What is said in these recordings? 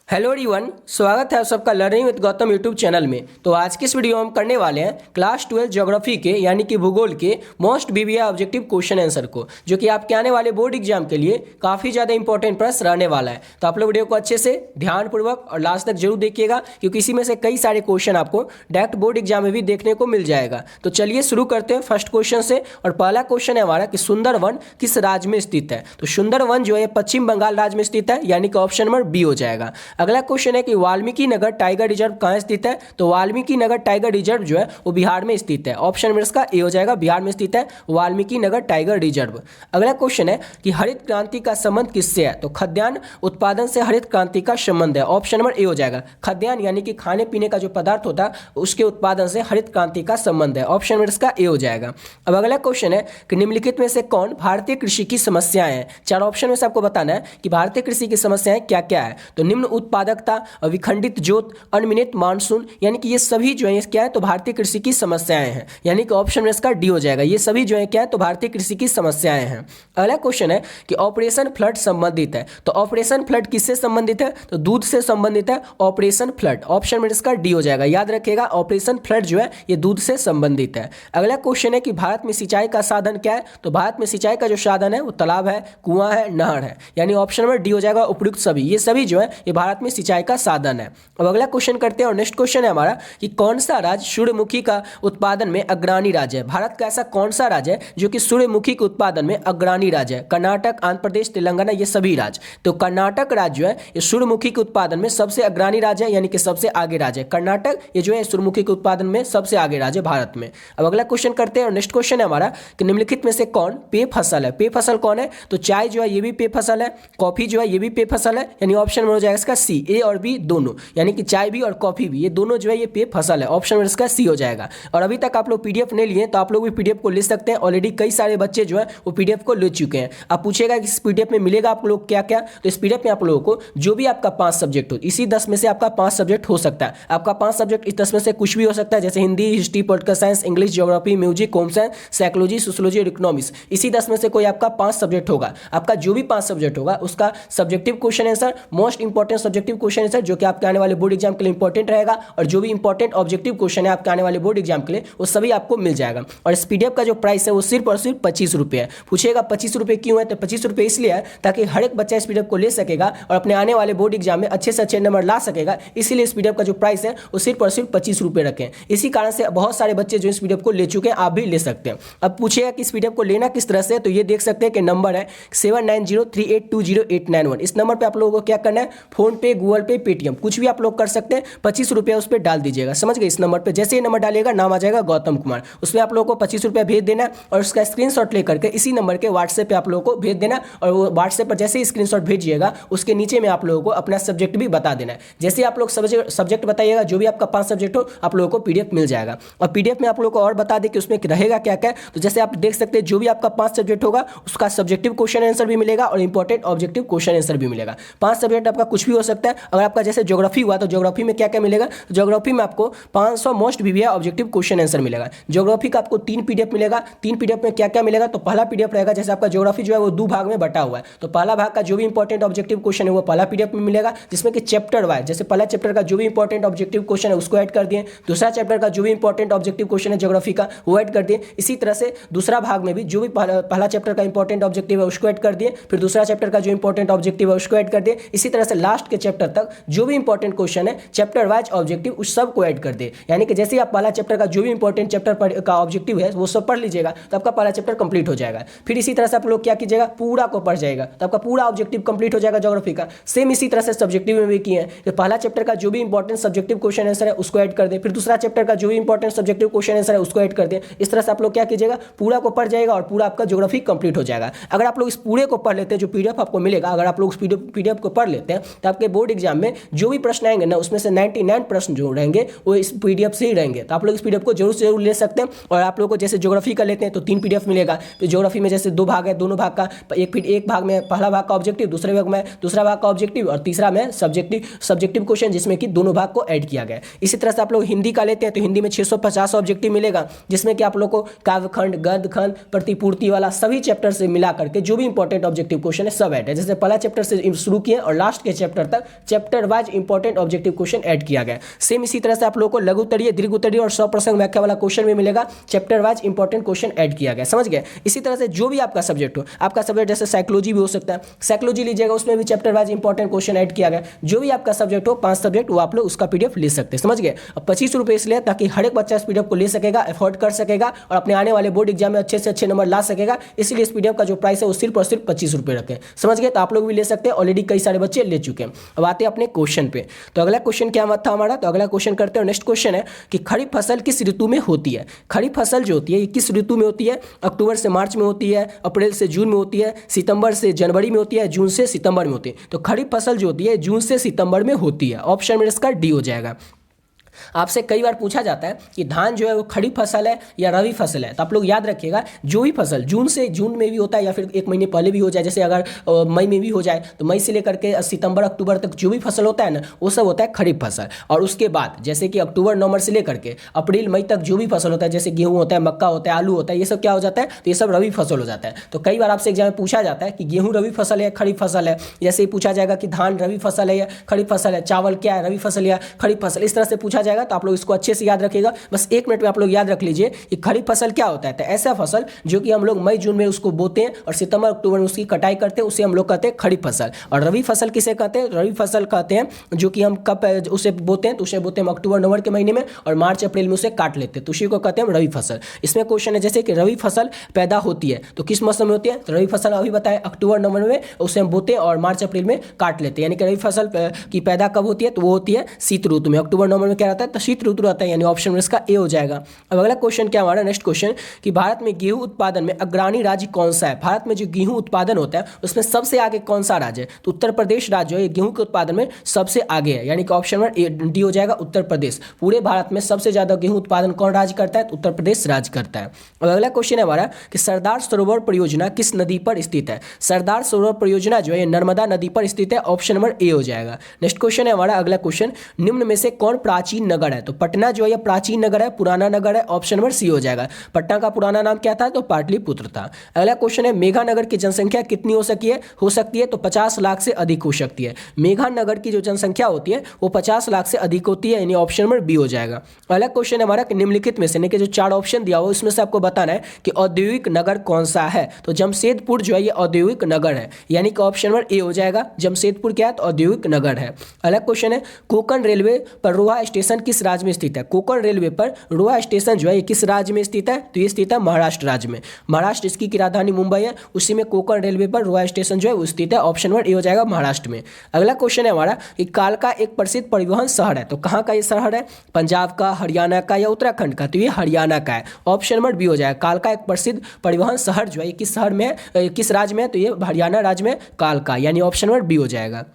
Hello everyone, स्वागत है आप सबका learning with Gautam YouTube channel में। तो आज की इस वीडियो में हम करने वाले हैं क्लास 12 ज्योग्राफी के यानी कि भूगोल के most BVI objective question answer को, जो कि आपके आने वाले बोर्ड एग्जाम के लिए काफ़ी ज़्यादा इंपॉर्टेंट प्रश्न रहने वाला है। तो आप लोग वीडियो को अच्छे से ध्यानपूर्वक और लास्ट तक जरूर देखिएगा, क्योंकि इसी में से कई सारे क्वेश्चन आपको डायरेक्ट बोर्ड एग्जाम में भी देखने को मिल जाएगा। तो चलिए शुरू करते हैं फर्स्ट क्वेश्चन से। और पहला क्वेश्चन है हमारा कि सुंदरवन किस राज्य में स्थित है। तो सुंदरवन जो है पश्चिम बंगाल राज्य में स्थित है, यानी कि ऑप्शन नंबर बी हो जाएगा। अगला क्वेश्चन है कि वाल्मीकि नगर टाइगर रिजर्व कहाँ स्थित है। तो वाल्मीकि नगर टाइगर रिजर्व जो है वो बिहार में स्थित है। ऑप्शन नंबर इसका ए हो जाएगा, बिहार में स्थित है वाल्मीकि नगर टाइगर रिजर्व। अगला क्वेश्चन है कि हरित क्रांति का संबंध किससे है। तो खाद्यान्न उत्पादन से हरित क्रांति का संबंध है। ऑप्शन नंबर ए हो जाएगा, खाद्यान्न यानी कि खाने पीने का जो पदार्थ होता है उसके उत्पादन से हरित क्रांति का संबंध है। ऑप्शन नंबर इसका ए हो जाएगा। अब अगला क्वेश्चन है कि निम्नलिखित में से कौन भारतीय कृषि की समस्याएं हैं। चार ऑप्शन में से आपको बताना है कि भारतीय कृषि की समस्याएं क्या क्या है। तो निम्न उत्पादकता, विखंडित जोत, अनियमित मानसून, यानी कि ये सभी जो है क्या है तो भारतीय कृषि की समस्याएं हैं, यानी कि ऑप्शन में इसका डी हो जाएगा। ये सभी जो है क्या है तो भारतीय कृषि की समस्याएं हैं। अगला क्वेश्चन है कि ऑपरेशन फ्लड संबंधित है। तो ऑपरेशन फ्लड किससे संबंधित है। तो दूध से संबंधित है ऑपरेशन फ्लड। ऑप्शन में इसका डी हो जाएगा। याद रखिएगा ऑपरेशन फ्लड जो है ये दूध से संबंधित है। अगला क्वेश्चन है कि भारत में सिंचाई का साधन क्या है। तो भारत में सिंचाई का जो साधन है वो तालाब है, कुआं है, नहर है, यानी ऑप्शन नंबर डी हो जाएगा उपयुक्त सभी। ये सभी जो है ये भारत में सिंचाई का साधन है। अब अगला क्वेश्चन करते हैं और नेक्स्ट क्वेश्चन है हमारा कि कौन सा राज्य सूर्यमुखी का उत्पादन में अग्रणी राज्य है। भारत का ऐसा कौन सा राज्य है जो कि सूर्यमुखी के उत्पादन में अग्रणी राज्य है। कर्नाटक, आंध्र प्रदेश, तेलंगाना, ये सभी राज्य। तो कर्नाटक राज्य जो है ये सूर्यमुखी के उत्पादन में सबसे अग्रणी राज्य है, यानी कि सबसे आगे राज्य है। कर्नाटक ये जो है सूर्यमुखी के उत्पादन में सबसे आगे राज्य भारत में। अब अगला क्वेश्चन करते हैं और नेक्स्ट क्वेश्चन है हमारा कि निम्नलिखित में से कौन पेय फसल है। पेय फसल कौन है। तो चाय जो है ये भी पेय फसल है, कॉफी जो है ये भी पेय फसल है, यानी ऑप्शन में हो जाएगा इसका सी, ए और बी दोनों, यानी कि चाय भी और कॉफी भी ये दोनों जो है ये पेय फसल है। ऑप्शन में इसका सी हो जाएगा। और अभी तक आप लोग पीडीएफ नहीं लिए तो आप लोग भी पीडीएफ को ले सकते हैं। ऑलरेडी कई सारे बच्चे जो है वो पीडीएफ को ले चुके हैं। आप पूछेगा कि इस पीडीएफ में मिलेगा आप लोग क्या क्या। तो इस पीडीएफ में आप लोगों को जो भी आपका 5 सब्जेक्ट हो, इसी 10 में से आपका 5 सब्जेक्ट हो सकता है। आपका 5 सब्जेक्ट इस 10 में से कुछ भी हो सकता है, जैसे Hindi, history, political science, English, geography, music, home science, psychology, sociology और इकोनॉमिक्स। इसी 10 में से कोई आपका 5 सब्जेक्ट होगा। आपका जो भी 5 सब्जेक्ट होगा उसका subjective question answer, most important subjective question answer जो कि आपके आने वाले बोर्ड एग्जाम के लिए इंपॉर्टेंट रहेगा, और जो भी इंपॉर्टेंट ऑब्जेक्टिव क्वेश्चन है आपके आने वाले बोर्ड एग्जाम के लिए वो सभी आपको मिल जाएगा। और इस पीडीएफ का जो प्राइस है वो सिर्फ और सिर्फ 25 रुपये है। पूछेगा 25 रुपये क्यों है। तो 25 रुपये इसलिए है ताकि हर एक बच्चा इस पीडीएफ को ले सकेगा और अपने आने वाले बोर्ड एग्जाम में अच्छे से अच्छे नंबर ला सकेगा। इसीलिए इस पीडीएफ का जो प्राइस है वो सिर्फ और सिर्फ 25 रुपये रखें। इसी कारण से बहुत सारे बच्चे जो इस पीडीएफ को ले चुके हैं, आप भी ले सकते हैं। अब पूछेगा कि इस पीडीएफ को लेना किस तरह से। तो ये देख सकते हैं कि नंबर है 7903820891। इस नंबर पर आप लोगों को क्या करना है, फोन पे, गूगल पे, पेटीएम कुछ भी आप लोग कर सकते हैं। 25 रुपये उस पर डाल दीजिएगा, समझ गए। इस नंबर पे जैसे ही नंबर डालिएगा नाम आ जाएगा गौतम कुमार, उसमें आप लोगों को 25 रुपये भेज देना है और उसका स्क्रीनशॉट लेकर के इसी नंबर के व्हाट्सएप पे आप लोगों को भेज देना। और वो व्हाट्सएप पर जैसे ही स्क्रीनशॉट भेजिएगा उसके नीचे में आप लोगों को अपना सब्जेक्ट भी बता देना है। जैसे आप लोग सब्जेक्ट बताइएगा, जो भी आपका 5 सब्जेक्ट हो आप लोगों को पीडीएफ मिल जाएगा। और पीडीएफ में आप लोगों को और बता दें कि उसमें रहेगा क्या क्या। तो जैसे आप देख सकते हैं जो भी आपका 5 सब्जेक्ट होगा उसका सब्जेक्टिव क्वेश्चन आंसर भी मिलेगा और इंपॉर्टेंट ऑब्जेक्टिव क्वेश्चन आंसर भी मिलेगा। 5 सब्जेक्ट आपका कुछ भी हो सकता है। अगर आपका जैसे ज्योग्राफी हुआ तो ज्योग्राफी में क्या क्या मिलेगा। ज्योग्राफी में आपको 500 most BVI objective question answer मिलेगा। ज्योग्राफी का आपको 3 पीडीएफ मिलेगा। 3 पीडीएफ में क्या क्या मिलेगा। तो पहला पीडीएफ रहेगा, जैसे आपका ज्योग्राफी जो है वो 2 भाग में बटा हुआ है, तो पहला भाग का जो भी इंपॉर्टेंट ऑब्जेक्टिव क्वेश्चन है वो पहला पीडीएफ में मिलेगा, जिसमें कि चैप्टर वाइज जैसे पहला चैप्टर का जो भी इंपॉर्टेंट ऑब्जेक्टिव क्वेश्चन है उसको ऐड कर दिए, दूसरा चैप्टर का जो भी इंपॉर्टेंट ऑब्जेक्टिव क्वेश्चन है ज्योग्राफी का वो ऐड कर दिए। इसी तरह से दूसरा भाग में भी जो भी पहला चैप्टर का इंपॉर्टेंट ऑब्जेक्टिव है उसको ऐड कर दिए, फिर दूसरा चैप्टर का जो इंपॉर्टेंट ऑब्जेक्टिव है उसको ऐड कर दिए। इसी तरह से लास्ट के चैप्टर तक जो भी इंपॉर्टेंट क्वेश्चन है चैप्टर वाइज ऑब्जेक्टिव उस सब को ऐड कर दे। यानी कि जैसे आप पहला चैप्टर का जो भी इंपॉर्टेंट चैप्टर का ऑब्जेक्टिव है वो सब पढ़ लीजिएगा तो आपका पहला चैप्टर कंप्लीट हो जाएगा। फिर इसी तरह से आप लोग क्या कीजिएगा, पूरा को पढ़ जाएगा तो आपका पूरा ऑब्जेक्टिव कंप्लीट हो जाएगा ज्योग्राफी का। सेम इसी तरह से सब्जेक्टिव में भी किए हैं कि पहला चैप्टर का जो भी इंपॉर्टेंट सब्जेक्टिव क्वेश्चन आंसर है उसको ऐड कर दे, फिर दूसरा चैप्टर का जो भी इंपॉर्टेंट सब्जेक्टिव क्वेश्चन आंसर है उसको ऐड कर दे। इस तरह से आप लोग क्या कीजिएगा, पूरा को पढ़ जाएगा और पूरा आपका ज्योग्राफी कंप्लीट हो जाएगा। अगर आप लोग इस पूरे को पढ़ लेते हैं, जो पीडीएफ आपको मिलेगा, अगर आप लोग उस पीडीएफ को पढ़ लेते हैं तो आपके बोर्ड एग्जाम में जो भी प्रश्न आएंगे ना उसमें से 99 प्रश्न जो रहेंगे वो इस पीडीएफ से ही रहेंगे। तो आप लोग इस पीडीएफ को जरूर से जरूर ले सकते हैं। और आप लोगों को जैसे ज्योग्राफी का लेते हैं तो 3 पीडीएफ मिलेगा। तो ज्योग्राफी में जैसे 2 भाग है, दोनों भाग का एक भाग में पहला भाग का ऑब्जेक्टिव, दूसरे भाग में दूसरा भाग का ऑब्जेक्टिव और तीसरा में सब्जेक्टिव क्वेश्चन जिसमें कि दोनों भाग को ऐड किया गया है। इसी तरह से आप लोग हिंदी का लेते हैं तो हिंदी में 650 ऑब्जेक्टिव मिलेगा, जिसमें कि आप लोग को काव्यखंड, गद्यखंड, प्रतिपूर्ति वाला सभी चैप्टर से मिला करके जो भी इंपॉर्टेंट ऑब्जेक्टिव क्वेश्चन है सब ऐड है। जैसे पहला चैप्टर से शुरू किए और लास्ट के चैप्टर तक मतलब chapter wise important objective question add किया गया। सेम इसी तरह से आप लोगों को लघु उत्तरीय, दीर्घ उत्तरीय और 100 प्रश्न व्याख्या वाला क्वेश्चन भी मिलेगा, chapter wise important question add किया गया, समझ गए। इसी तरह से जो भी आपका सब्जेक्ट हो, आपका सब्जेक्ट जैसे साइकोलॉजी भी हो सकता है, साइकोलॉजी लीजिएगा, उसमें भी chapter wise important question add किया गया। जो भी आपका सब्जेक्ट हो, 5 सब्जेक्ट, वो आप लोग उसका पीडीएफ ले सकते हैं, समझ गए। अब 25 रुपये इसलिए ताकि हर एक बच्चा इस पीडीएफ को ले सकेगा, अफोर्ड कर सकेगा और अपने आने वाले बोर्ड एग्जाम में अच्छे से अच्छे नंबर ला सकेगा, इसलिए इस पीडीएफ का जो प्राइस है वो सिर्फ और सिर्फ 25 रुपये रखें, समझ गए। तो आप लोग भी ले सकते हैं, ऑलरेडी कई सारे बच्चे ले चुके हैं। अब आते हैं अपने क्वेश्चन पे। तो अगला क्वेश्चन क्या था हमारा, तो अगला क्वेश्चन करते हैं। नेक्स्ट क्वेश्चन है कि खरीफ फसल किस ऋतु में होती है। खरीफ फसल जो होती है ये किस ऋतु में होती है। अक्टूबर से मार्च में होती है, अप्रैल से जून में होती है, सितंबर से जनवरी में होती है, जून से सितंबर में होती है। तो खरीफ फसल जो होती है जून से सितंबर में होती है। ऑप्शन में इसका डी हो जाएगा। आपसे कई बार पूछा जाता है कि धान जो है वो खड़ी फसल है या रबी फसल है, तो आप लोग याद रखिएगा जो भी फसल जून में भी होता है या फिर एक महीने पहले भी हो जाए, जैसे अगर मई में भी हो जाए तो मई से लेकर के सितंबर अक्टूबर तक जो भी फसल होता है ना वो सब होता है खरीफ फसल। और उसके बाद जैसे कि अक्टूबर नवंबर से लेकर के अप्रैल मई तक जो भी फसल होता है, जैसे गेहूँ होता है, मक्का होता है, आलू होता है, ये सब क्या हो जाता है, तो ये सब रबी फसल हो जाता है। तो कई बार आपसे एग्जाम में पूछा जाता है कि गेहूँ रबी फसल है खरीफ फसल है, जैसे ही पूछा जाएगा कि धान रबी फसल है या खरीफ फसल है, चावल क्या है, रबी फसल या खरीफ फसल, इस तरह से पूछा जाएगा। तो आप लोग इसको अच्छे से याद रखिएगा, बस 1 मिनट में आप लोग याद रख लीजिए कि खरीफ फसल क्या होता है। तो ऐसा फसल जो कि हम लोग मई जून में उसको बोते हैं और सितंबर अक्टूबर में उसकी कटाई करते हैं, उसे हम लोग कहते हैं खरीफ फसल। और रबी फसल किसे कहते हैं, रबी फसल कहते हैं जो कि हम कब उसे बोते हैं, तो उसे बोते हैं हम अक्टूबर नवंबर के महीने में और मार्च अप्रैल में उसे काट लेते हैं, तो उसी को कहते हैं हम रबी फसल। इसमें क्वेश्चन है जैसे कि रबी फसल पैदा होती है तो किस मौसम में होती है, तो रबी फसल अभी बताए अक्टूबर नवंबर में, उसे हम बोते हैं और मार्च अप्रैल में काट लेते हैं। यानी कि रबी फसल की पैदा कब होती है, तो वो होती है शीत ऋतु में। अक्टूबर नवंबर में क्या रहता है, तो शीत ऋतु रहता है, यानी ऑप्शन में इसका ए हो जाएगा। अब अगला क्वेश्चन क्या हमारा, नेक्स्ट क्वेश्चन कि भारत में गेहूं उत्पादन में अग्रणी राज्य कौन सा है। भारत में जो गेहूं उत्पादन होता है उसमें सबसे आगे कौन सा राज्य है, तो उत्तर प्रदेश राज्य है गेहूं के उत्पादन में सबसे आगे है, यानी कि ऑप्शन में डी हो जाएगा उत्तर प्रदेश। पूरे भारत में सबसे ज्यादा गेहूं उत्पादन कौन राज्य करता है, तो उत्तर प्रदेश राज्य करता है। अब अगला क्वेश्चन है हमारा कि सरदार सरोवर परियोजना किस नदी पर स्थित है। सरदार सरोवर परियोजना जो है नर्मदा नदी पर स्थित है, ऑप्शन नंबर ए हो जाएगा। नेक्स्ट क्वेश्चन है हमारा अगला क्वेश्चन, निम्न में से कौन प्राचीन नगर है, तो पटना जो है प्राचीन नगर है, पुराना नगर है, ऑप्शन नंबर सी हो जाएगा। पटना का पुराना नाम क्या था, तो पाटलिपुत्र था। अगला क्वेश्चन है मेघानगर की जनसंख्या कितनी हो सकती है, तो 50 लाख से अधिक हो सकती है। मेघानगर की जो जनसंख्या होती है वो 50 लाख से अधिक होती है, यानी ऑप्शन नंबर बी हो जाएगा। अगला क्वेश्चन है हमारा कि निम्नलिखित में से जो 4 ऑप्शन दिया हुआ उसमें से आपको बताना है कि औद्योगिक नगर कौन सा है, तो जमशेदपुर जो है ये औद्योगिक नगर है, यानी कि ऑप्शन नंबर ए हो जाएगा। जमशेदपुर क्या है, तो औद्योगिक नगर है। अगला क्वेश्चन है कोंकण रेलवे पर रोहा स्टेशन किस राज्य में स्थित है। कोंकण रेलवे पर रोहा स्टेशन जो है किस राज्य में स्थित है, तो ये स्थित है महाराष्ट्र राज्य में। महाराष्ट्र इसकी की राजधानी मुंबई है, उसी में कोंकण रेलवे पर रोहा स्टेशन जो है वो स्थित है, ऑप्शन नंबर ए हो जाएगा महाराष्ट्र में। अगला क्वेश्चन है हमारा कि कालका एक प्रसिद्ध परिवहन शहर है, तो कहाँ का ये शहर है, पंजाब का, हरियाणा का या उत्तराखंड का, तो ये हरियाणा का है, ऑप्शन नंबर बी हो जाएगा। कालका एक प्रसिद्ध परिवहन शहर जो है किस शहर में है, किस राज्य में है, तो ये हरियाणा राज्य में कालका, यानी ऑप्शन नंबर बी हो जाएगा।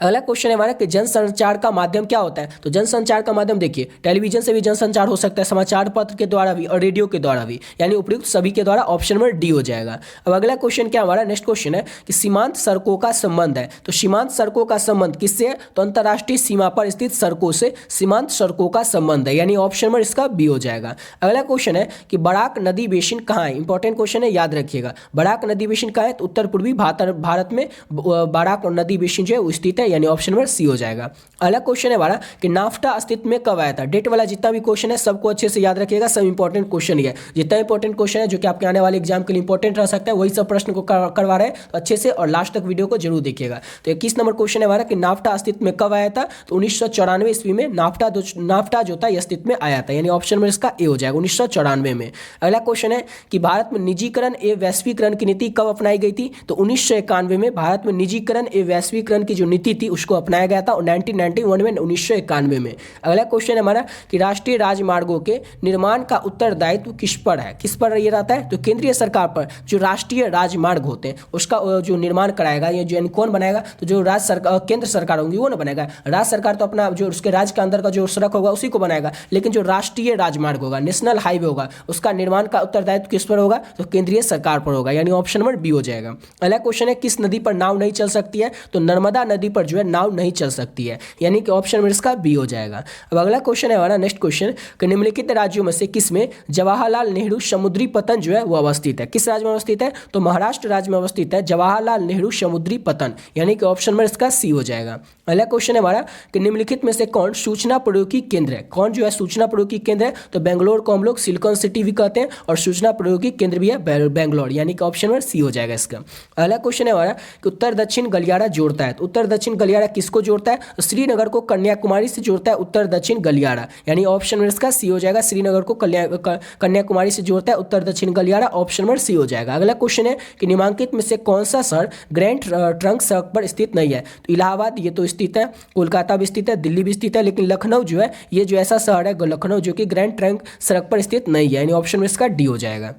अगला क्वेश्चन है हमारा कि जनसंचार का माध्यम क्या होता है, तो जनसंचार का माध्यम देखिए टेलीविजन से भी जनसंचार हो सकता है, समाचार पत्र के द्वारा भी और रेडियो के द्वारा भी, यानी उपयुक्त सभी के द्वारा, ऑप्शन नंबर डी हो जाएगा। अब अगला क्वेश्चन क्या हमारा, नेक्स्ट क्वेश्चन है कि सीमांत सड़कों का संबंध है, तो सीमांत सड़कों का संबंध किससे है, तो अंतर्राष्ट्रीय सीमा पर स्थित सड़कों से सीमांत सड़कों का संबंध है, यानी ऑप्शन नंबर इसका बी हो जाएगा। अगला क्वेश्चन है कि बराक नदी बेसिन कहाँ है, इंपॉर्टेंट क्वेश्चन है, याद रखिएगा। बराक नदी बेसिन कहाँ है, तो उत्तर पूर्वी भारत में बराक नदी बेसिन जो है स्थित है, यानी ऑप्शन नंबर सी हो जाएगा। अगला क्वेश्चन है हमारा कि नाफ्टा अस्तित्व में कब आया था। डेट वाला जितना भी क्वेश्चन है सबको अच्छे से याद रखिएगा, सब इंपॉर्टेंट क्वेश्चन ही है। जितना इंपॉर्टेंट क्वेश्चन है जो कि आपके आने वाले एग्जाम के लिए इंपॉर्टेंट रह सकता है वही सब प्रश्न को करवा रहे हैं, तो अच्छे से और लास्ट तक वीडियो को जरूर देखिएगा। तो 21 नंबर क्वेश्चन है हमारा कि नाफ्टा अस्तित्व में कब आया था, तो 1994 ईस्वी में नाफ्टा जो था अस्तित्व में आया था, यानी ऑप्शन नंबर इसका ए हो जाएगा, 1994 में। अगला क्वेश्चन है कि भारत में निजीकरण एवं वैश्वीकरण की नीति कब अपनाई गई थी, तो 1991 में भारत में निजीकरण एवं वैश्वीकरण की जो नीति थी उसको अपनाया गया था, और 1991 में 1991 में। अगला क्वेश्चन है हमारा कि राष्ट्रीय राजमार्गों के निर्माण का उत्तरदायित्व किस पर है, किस पर ये रहता है, तो केंद्रीय सरकार पर। जो राष्ट्रीय राजमार्ग होते हैं उसका जो निर्माण कराएगा या जो कौन बनाएगा, तो जो राज्य सरकार केंद्र सरकार होंगी वो ना बनाएगा, राज्य सरकार तो अपना जो उसके राज्य के अंदर का जो सड़क होगा उसी को बनाएगा, लेकिन जो राष्ट्रीय राजमार्ग होगा, नेशनल हाईवे होगा, उसका निर्माण का उत्तरदायित्व किस पर होगा, तो केंद्रीय सरकार पर होगा, यानी ऑप्शन नंबर बी हो जाएगा। अगला क्वेश्चन है किस नदी पर नाव नहीं चल सकती है, तो नर्मदा नदी पर पर जो है नाव नहीं चल सकती है, यानी कि ऑप्शन नंबर इसका बी हो जाएगा। अब अगला क्वेश्चन है हमारा नेक्स्ट क्वेश्चन कि निम्नलिखित राज्यों में से किसमें जवाहरलाल नेहरू समुद्री पतन जो है वो अवस्थित है। किस राज्य में अवस्थित है? तो महाराष्ट्र राज्य में अवस्थित है जवाहरलाल नेहरू समुद्री पतन, यानी कि ऑप्शन नंबर इसका सी हो जाएगा। अगला क्वेश्चन है हमारा कि निम्नलिखित में से कौन सूचना प्रौद्योगिकी केंद्र है? कौन जो है सूचना प्रौद्योगिकी केंद्र है? तो बेंगलोर को हम लोग सिलिकॉन सिटी भी कहते हैं और सूचना प्रौद्योगिकी केंद्र भी है बेंगलोर, यानी कि ऑप्शन नंबर सी हो जाएगा इसका। अगला क्वेश्चन है हमारा कि उत्तर दक्षिण गलियारा जोड़ता है। तो उत्तर दक्षिण गलियारा किसको जोड़ता है? तो श्रीनगर को कन्याकुमारी से जोड़ता है उत्तर दक्षिण गलियारा, यानी ऑप्शन नंबर इसका सी हो जाएगा। श्रीनगर को कन्याकुमारी से जोड़ता है उत्तर दक्षिण गलियारा, ऑप्शन नंबर सी हो जाएगा। अगला क्वेश्चन है कि निम्नलिखित में से कौन सा शहर ग्रैंड ट्रंक सड़क पर स्थित नहीं है? तो इलाहाबाद ये तो स्थित है, कोलकाता भी स्थित है, दिल्ली भी स्थित है, लेकिन लखनऊ जो है ये जो ऐसा शहर है लखनऊ जो कि ग्रैंड ट्रंक सड़क पर स्थित नहीं है, यानी ऑप्शन में इसका डी हो जाएगा।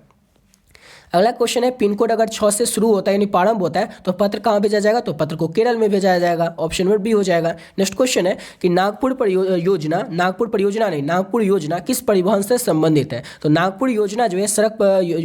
अगला क्वेश्चन है पिन कोड अगर 6 से शुरू होता है यानी प्रारंभ होता है तो पत्र कहाँ भेजा जाएगा? तो पत्र को केरल में भेजा जाएगा, ऑप्शन नंबर बी हो जाएगा। नेक्स्ट क्वेश्चन है कि नागपुर योजना किस परिवहन से संबंधित है? तो नागपुर योजना जो है सड़क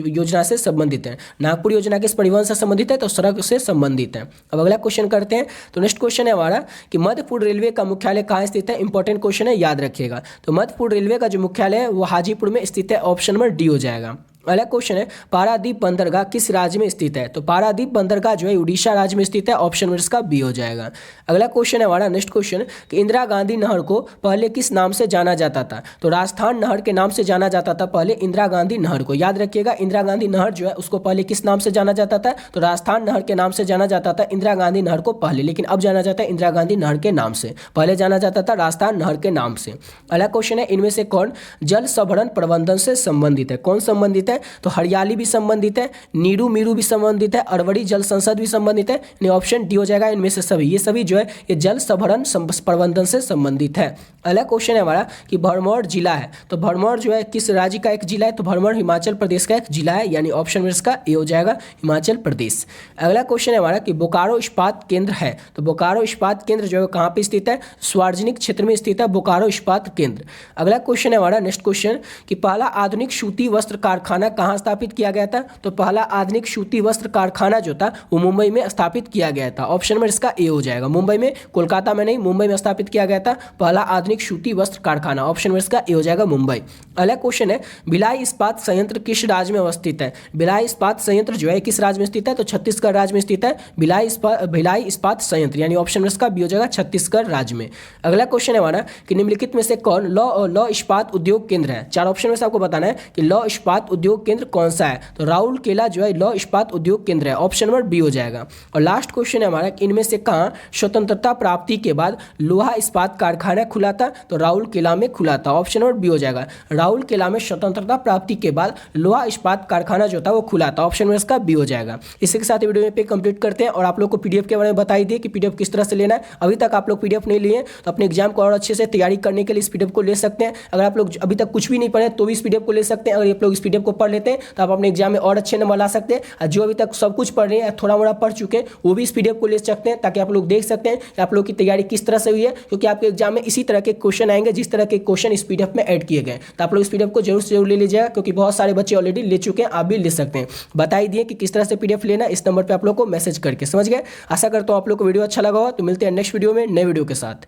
योजना से संबंधित है। नागपुर योजना किस परिवहन से संबंधित है? तो सड़क से संबंधित है। अब अगला क्वेश्चन करते हैं। तो नेक्स्ट क्वेश्चन है हमारा कि मध्य पूर्व रेलवे का मुख्यालय कहाँ स्थित है? इंपॉर्टेंट क्वेश्चन है, याद रखिएगा। तो मध्य पूर्व रेलवे का जो मुख्यालय है वो हाजीपुर में स्थित है, ऑप्शन नंबर डी हो जाएगा। अगला क्वेश्चन है पारादीप बंदरगाह किस राज्य में स्थित है? तो पारादीप बंदरगाह जो है उड़ीसा राज्य में स्थित है, ऑप्शन नंबर इसका बी हो जाएगा। अगला क्वेश्चन है हमारा नेक्स्ट क्वेश्चन कि इंदिरा गांधी नहर को पहले किस नाम से जाना जाता था? तो राजस्थान नहर के नाम से जाना जाता था पहले इंदिरा गांधी नहर को, याद रखिएगा। इंदिरा गांधी नहर जो है उसको पहले किस नाम से जाना जाता था? तो राजस्थान नहर के नाम से जाना जाता था इंदिरा गांधी नहर को पहले, लेकिन अब जाना जाता है इंदिरा गांधी नहर के नाम से, पहले जाना जाता था राजस्थान नहर के नाम से। अगला क्वेश्चन है इनमें से कौन जल संभरण प्रबंधन से संबंधित है? कौन संबंधित है? तो हरियाली भी संबंधित है, नीरू मीरू भी संबंधित है, अरवड़ी जल संसद भी संबंधित है, यानी ऑप्शन डी हो जाएगा। इनमें से सभी ये सभी जो है ये जल संभरण प्रबंधन से संबंधित है। अगला क्वेश्चन है हमारा कि भरमौर जिला है, तो भरमौर जो है किस राज्य का एक जिला है? तो भरमौर हिमाचल प्रदेश का एक जिला है, यानी ऑप्शन इसका ए हो जाएगा, हिमाचल प्रदेश। अगला क्वेश्चन है हमारा कि बोकारो इस्पात केंद्र है, तो बोकारो इस्पात केंद्र जो है कहाँ पे स्थित है? सार्वजनिक क्षेत्र में स्थित है बोकारो इस्पात केंद्र। अगला क्वेश्चन है हमारा नेक्स्ट क्वेश्चन कि पहला आधुनिक सूती वस्त्र कारखाना कहाँ स्थापित किया गया था? तो पहला आधुनिक सूती वस्त्र कारखाना जो था वो मुंबई में स्थापित किया गया था, ऑप्शन नंबर इसका ए हो जाएगा। मुंबई में, कोलकाता में नहीं, मुंबई में स्थापित किया गया था पहला आधुनिक सूती वस्त्र कारखाना, ऑप्शन नंबर इसका ए हो जाएगा, मुंबई। अगला क्वेश्चन है भिलाई इस्पात संयंत्र किस राज्य में अवस्थित है? भिलाई इस्पात संयंत्र जो है किस राज्य में स्थित है? तो छत्तीसगढ़ राज्य में स्थित है भिलाई इस्पात संयंत्र, यानी ऑप्शन नंबर इसका बी हो जाएगा, छत्तीसगढ़ राज्य में। अगला क्वेश्चन है हमारा कि निम्नलिखित में से कौन लौ इस्पात उद्योग केंद्र है? चार ऑप्शन में से आपको बताना है कि लौ इस्पात उद्योग केंद्र कौन सा है? तो राउल केला जो है लौ इस्पात उद्योग केंद्र है, ऑप्शन नंबर बी हो जाएगा। और लास्ट क्वेश्चन है हमारा कि इनमें से कहाँ स्वतंत्रता प्राप्ति के बाद लोहा इस्पात कारखाना खुला था? तो राउल केला में खुला था, ऑप्शन नंबर बी हो जाएगा। राउल केला में स्वतंत्रता प्राप्ति के बाद लोहा इस्पात कारखाना जो था वो खुला था, ऑप्शन नंबर इसका बी हो जाएगा। इसी के साथ वीडियो में पे कंप्लीट करते हैं और आप लोग को पीडीएफ के बारे में बताई दिए कि पीडीएफ किस तरह से लेना है। अभी तक आप लोग पीडीएफ नहीं लिए तो अपने एग्जाम को और अच्छे से तैयारी करने के लिए इस पीडीएफ को ले सकते हैं। अगर आप लोग अभी तक कुछ भी नहीं पढ़े तो भी इस पीडीएफ को ले सकते हैं। अगर आप लोग इस पीडीएफ को पढ़ लेते हैं तो आप अपने एग्जाम में और अच्छे नंबर ला सकते हैं। जो अभी तक सब कुछ पढ़ रहे हैं, थोड़ा मोड़ा पढ़ चुके हैं, वो भी इस पीडीएफ को ले सकते हैं ताकि आप लोग देख सकते हैं कि आप लोग की तैयारी किस तरह से हुई है, क्योंकि आपके एग्जाम में इसी तरह के क्वेश्चन आएंगे जिस तरह के क्वेश्चन इस पीडीएफ में ऐड किए गए। तो आप लोग इस पीडीएफ को जरूर से जरूर ले लीजिएगा, क्योंकि बहुत सारे बच्चे ऑलरेडी ले चुके हैं, आप भी ले सकते हैं। बताई दिए कि किस तरह से पीडीएफ लेना, इस नंबर पर आप लोग को मैसेज करके। समझ गए? आशा करता हूँ आप लोग को वीडियो अच्छा लगा हो। तो मिलते हैं नेक्स्ट वीडियो में नए वीडियो के साथ।